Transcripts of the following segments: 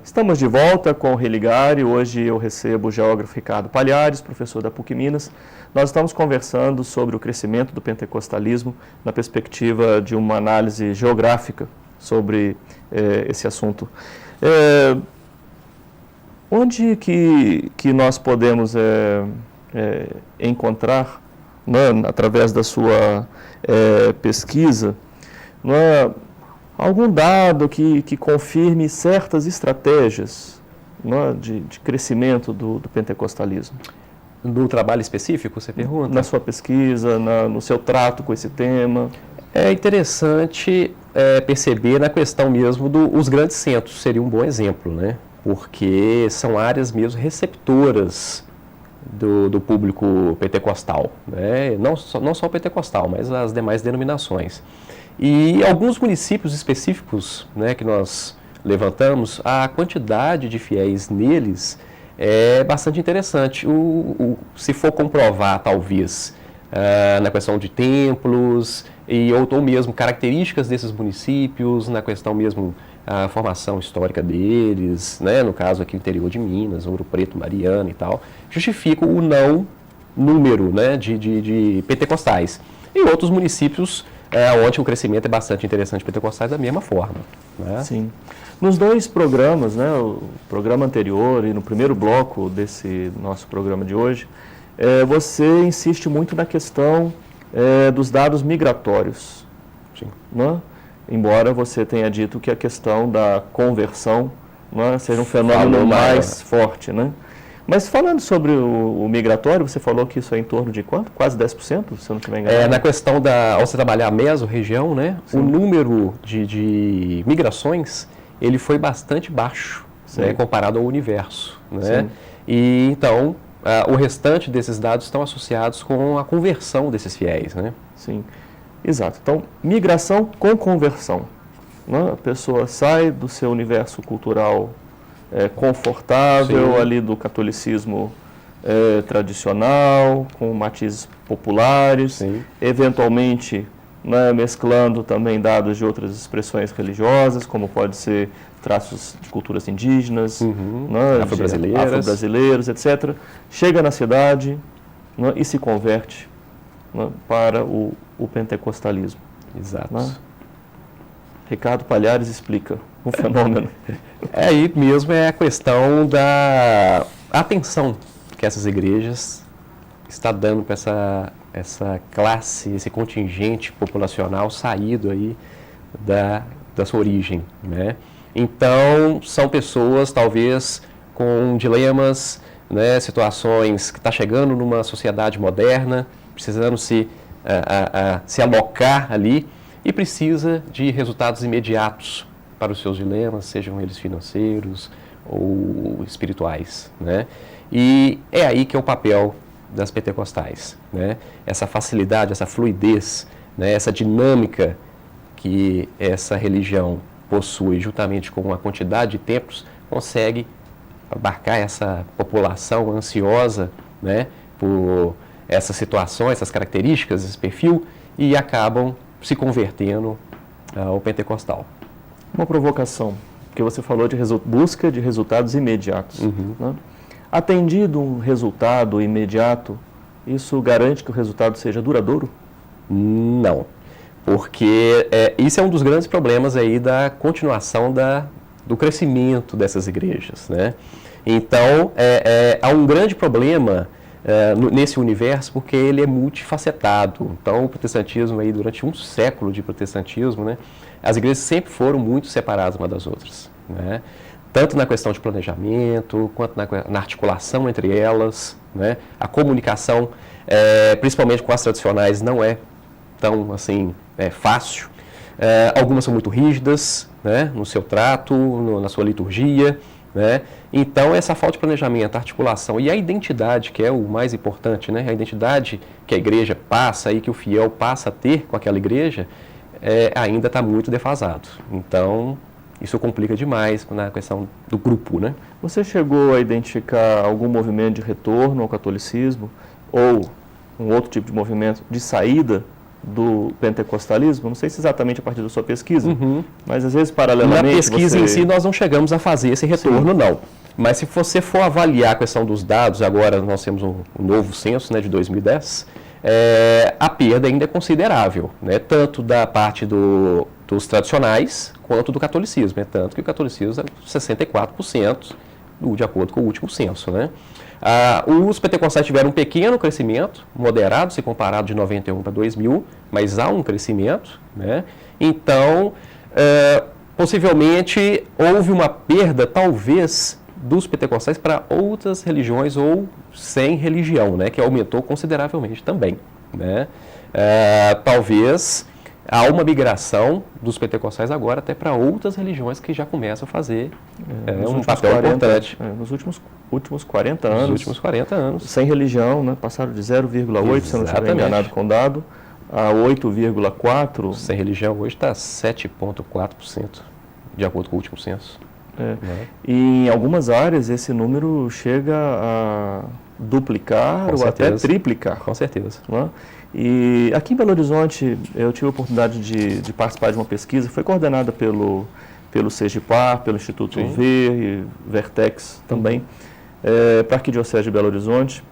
Estamos de volta com o Religare. Hoje eu recebo o geógrafo Ricardo Palhares, professor da PUC Minas. Nós estamos conversando sobre o crescimento do pentecostalismo na perspectiva de uma análise geográfica sobre esse assunto. Onde que nós podemos encontrar, né, através da sua pesquisa, né, algum dado que confirme certas estratégias, né, de crescimento do pentecostalismo? No trabalho específico, você pergunta? Na sua pesquisa, no seu trato com esse tema? É interessante perceber na questão mesmo dos grandes centros, seria um bom exemplo, né? Porque são áreas mesmo receptoras do público pentecostal, né? Não só o pentecostal, mas as demais denominações. E alguns municípios específicos, né, que nós levantamos, a quantidade de fiéis neles é bastante interessante. Se for comprovar, talvez, na questão de templos, ou mesmo características desses municípios, na questão mesmo a formação histórica deles, né, no caso aqui no interior de Minas, Ouro Preto, Mariana e tal, justifica o não número, né, de pentecostais. Em outros municípios, onde o crescimento é bastante interessante pentecostais da mesma forma, né? Sim. Nos dois programas, né, o programa anterior e no primeiro bloco desse nosso programa de hoje, você insiste muito na questão dos dados migratórios. Sim. Né? Embora você tenha dito que a questão da conversão, né, seja um fenômeno mais forte, né? Mas falando sobre o migratório, você falou que isso é em torno de quanto? Quase 10%, se eu não estiver enganado? Na questão ao você trabalhar a mesorregião, né, o número de migrações, ele foi bastante baixo, né, comparado ao universo, né? Sim. E então, o restante desses dados estão associados com a conversão desses fiéis, né? Sim, exato. Então, migração com conversão, né? A pessoa sai do seu universo cultural confortável, sim, ali do catolicismo tradicional, com matizes populares, sim, eventualmente, né, mesclando também dados de outras expressões religiosas, como pode ser traços de culturas indígenas, né, afro-brasileiros, etc. Chega na cidade, né, e se converte, né, para o pentecostalismo. Exato. Né? Ricardo Palhares explica o fenômeno. Aí mesmo é a questão da atenção que essas igrejas estão dando para essa classe, esse contingente populacional saído aí da sua origem, né? Então, são pessoas talvez com dilemas, né, situações que estão chegando numa sociedade moderna, precisando se alocar ali, e precisa de resultados imediatos para os seus dilemas, sejam eles financeiros ou espirituais, né? E é aí que é o papel das pentecostais, né? Essa facilidade, essa fluidez, né, essa dinâmica que essa religião possui, juntamente com a quantidade de templos, consegue abarcar essa população ansiosa, né, por essas situações, essas características, esse perfil, e acabam se convertendo ao pentecostal. Uma provocação, porque você falou de busca de resultados imediatos. Né? Atendido um resultado imediato, isso garante que o resultado seja duradouro? Não, porque isso é um dos grandes problemas aí da continuação do crescimento dessas igrejas, né? Então, há um grande problema nesse universo, porque ele é multifacetado. Então, o protestantismo, aí, durante um século de protestantismo, né, as igrejas sempre foram muito separadas umas das outras, né? Tanto na questão de planejamento, quanto na articulação entre elas, né? A comunicação, principalmente com as tradicionais, não é tão assim, fácil. Algumas são muito rígidas, né, no seu trato, na sua liturgia, né? Então, essa falta de planejamento, articulação e a identidade, que é o mais importante, né? A identidade que a igreja passa e que o fiel passa a ter com aquela igreja, ainda está muito defasado. Então, isso complica demais na questão do grupo, né? Você chegou a identificar algum movimento de retorno ao catolicismo ou um outro tipo de movimento de saída do pentecostalismo, não sei se exatamente a partir da sua pesquisa, mas às vezes paralelamente... Na pesquisa em si nós não chegamos a fazer esse retorno, não. Mas se você for avaliar a questão dos dados, agora nós temos um novo censo, né, de 2010, a perda ainda é considerável, né, tanto da parte dos tradicionais quanto do catolicismo, tanto que o catolicismo é 64%, de acordo com o último censo, né. Os pentecostais tiveram um pequeno crescimento, moderado, se comparado de 91 para 2000, mas há um crescimento, né? Então, possivelmente houve uma perda, talvez, dos pentecostais para outras religiões ou sem religião, né? Que aumentou consideravelmente também, né? Talvez há uma migração dos pentecostais agora até para outras religiões que já começam a fazer um papel importante. Nos últimos 40 anos. Nos últimos 40 anos. Sem religião, né? Passaram de 0,8, se eu não estiver enganado com o dado, a 8,4%. Sem religião hoje está 7,4%, de acordo com o último censo. E em algumas áreas esse número chega a duplicar ou até triplicar. Com certeza. Né? E aqui em Belo Horizonte eu tive a oportunidade de participar de uma pesquisa, foi coordenada pelo CEGIPAR, pelo Instituto Ver e Vertex também, para a Arquidiocese de Belo Horizonte,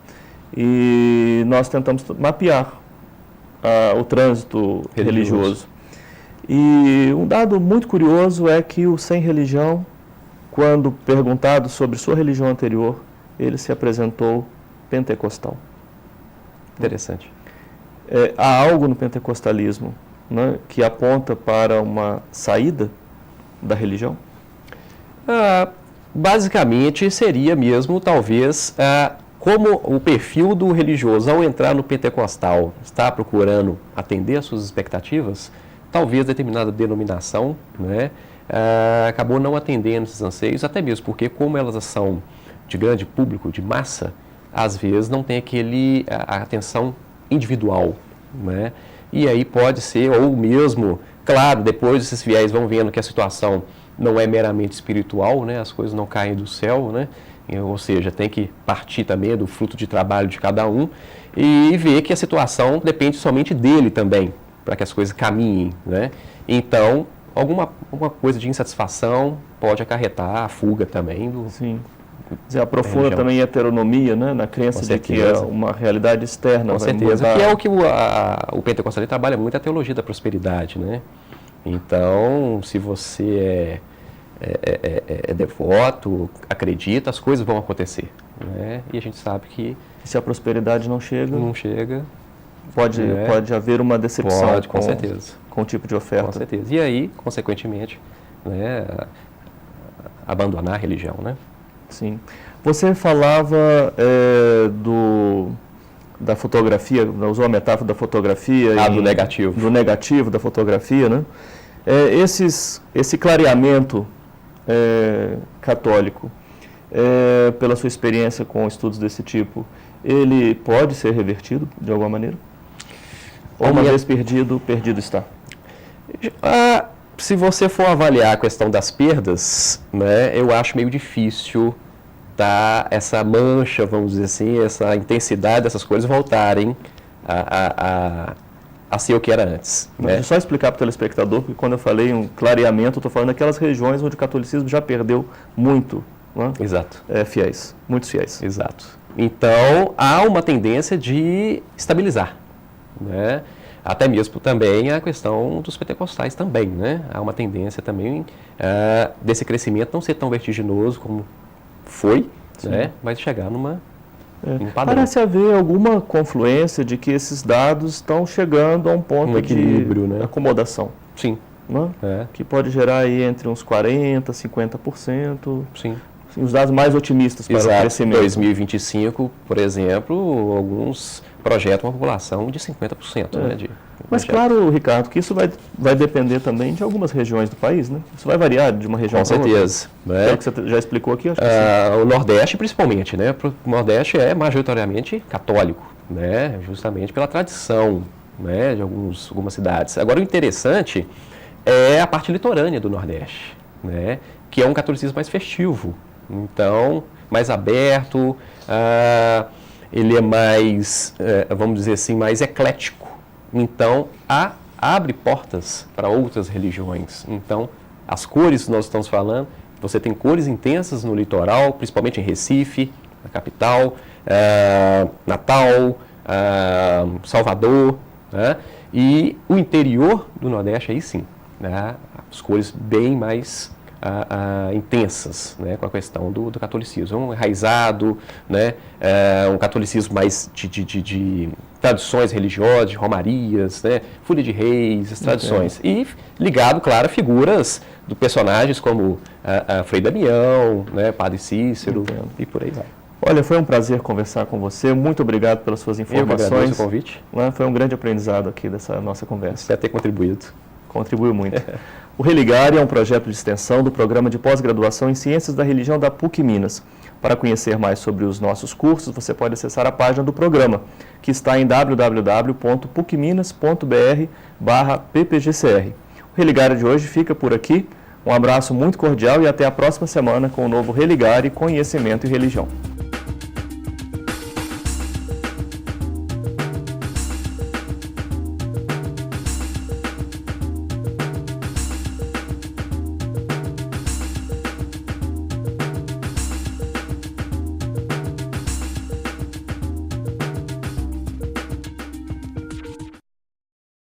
e nós tentamos mapear o trânsito religioso. E um dado muito curioso é que o sem religião, quando perguntado sobre sua religião anterior, ele se apresentou pentecostal. Interessante. Há algo no pentecostalismo, né, que aponta para uma saída da religião? Basicamente seria mesmo, talvez, como o perfil do religioso, ao entrar no pentecostal, está procurando atender às suas expectativas, talvez determinada denominação, né, acabou não atendendo esses anseios, até mesmo porque, como elas são de grande público, de massa, às vezes não tem a atenção individual, né? E aí pode ser, ou mesmo, claro, depois esses fiéis vão vendo que a situação não é meramente espiritual, né? As coisas não caem do céu, né? Ou seja, tem que partir também do fruto de trabalho de cada um e ver que a situação depende somente dele também, para que as coisas caminhem, né? Então, alguma coisa de insatisfação pode acarretar a fuga também do... Sim. Aprofunda também a heteronomia, né, na crença de que é uma realidade externa. Com certeza, que é o que o pentecostalismo trabalha muito, a teologia da prosperidade, né? Então, se você é devoto, acredita, as coisas vão acontecer, né? E a gente sabe que... Se a prosperidade não chega... Pode haver uma decepção com certeza. Com o tipo de oferta. Com certeza. E aí, consequentemente, né, abandonar a religião, né? Sim. Você falava da fotografia, usou a metáfora da fotografia. Do negativo. Do negativo da fotografia, né? Esse clareamento católico, pela sua experiência com estudos desse tipo, ele pode ser revertido de alguma maneira? Ou uma vez perdido está? Se você for avaliar a questão das perdas, né, eu acho meio difícil essa mancha, vamos dizer assim, essa intensidade dessas coisas voltarem a ser o que era antes. Né? Deixa eu só explicar para o telespectador, porque quando eu falei um clareamento, eu estou falando daquelas regiões onde o catolicismo já perdeu muito, né? Exato. Fiéis, muitos fiéis. Exato. Então, há uma tendência de estabilizar, né? Até mesmo também a questão dos pentecostais também, né? Há uma tendência também desse crescimento não ser tão vertiginoso como foi, né? Mas chegar num padrão. Parece haver alguma confluência de que esses dados estão chegando a um ponto equilíbrio, de acomodação. Sim. Né? Que pode gerar aí entre uns 40%, 50%. Sim. Os dados mais otimistas para o crescimento. Em 2025, por exemplo, alguns projetam uma população de 50%. Né, Mas claro, Ricardo, que isso vai depender também de algumas regiões do país, né? Isso vai variar de uma região para outra. Com certeza. É o que você já explicou aqui, acho que o Nordeste, principalmente, né? O Nordeste é majoritariamente católico, né? Justamente pela tradição, né? De algumas cidades. Agora, o interessante é a parte litorânea do Nordeste, né? Que é um catolicismo mais festivo. Então, mais aberto, ele é mais, vamos dizer assim, mais eclético, então abre portas para outras religiões. Então, as cores que nós estamos falando, você tem cores intensas no litoral, principalmente em Recife, na capital, Natal, Salvador, né? E o interior do Nordeste, aí sim, né? As cores bem mais intensas, né? Com a questão do catolicismo. Um enraizado, né? Um catolicismo mais de tradições religiosas, de romarias, né? Folia de reis, as tradições. E ligado, claro, a figuras de personagens como Frei Damião, né? Padre Cícero, e por aí vai. Olha, foi um prazer conversar com você. Muito obrigado pelas suas informações. Eu que agradeço o convite. Foi um grande aprendizado aqui dessa nossa conversa. Espero ter contribuído. Contribuiu muito. O Religare é um projeto de extensão do Programa de Pós-Graduação em Ciências da Religião da PUC Minas. Para conhecer mais sobre os nossos cursos, você pode acessar a página do programa, que está em www.pucminas.br/ppgcr. O Religare de hoje fica por aqui. Um abraço muito cordial e até a próxima semana com o novo Religare Conhecimento e Religião.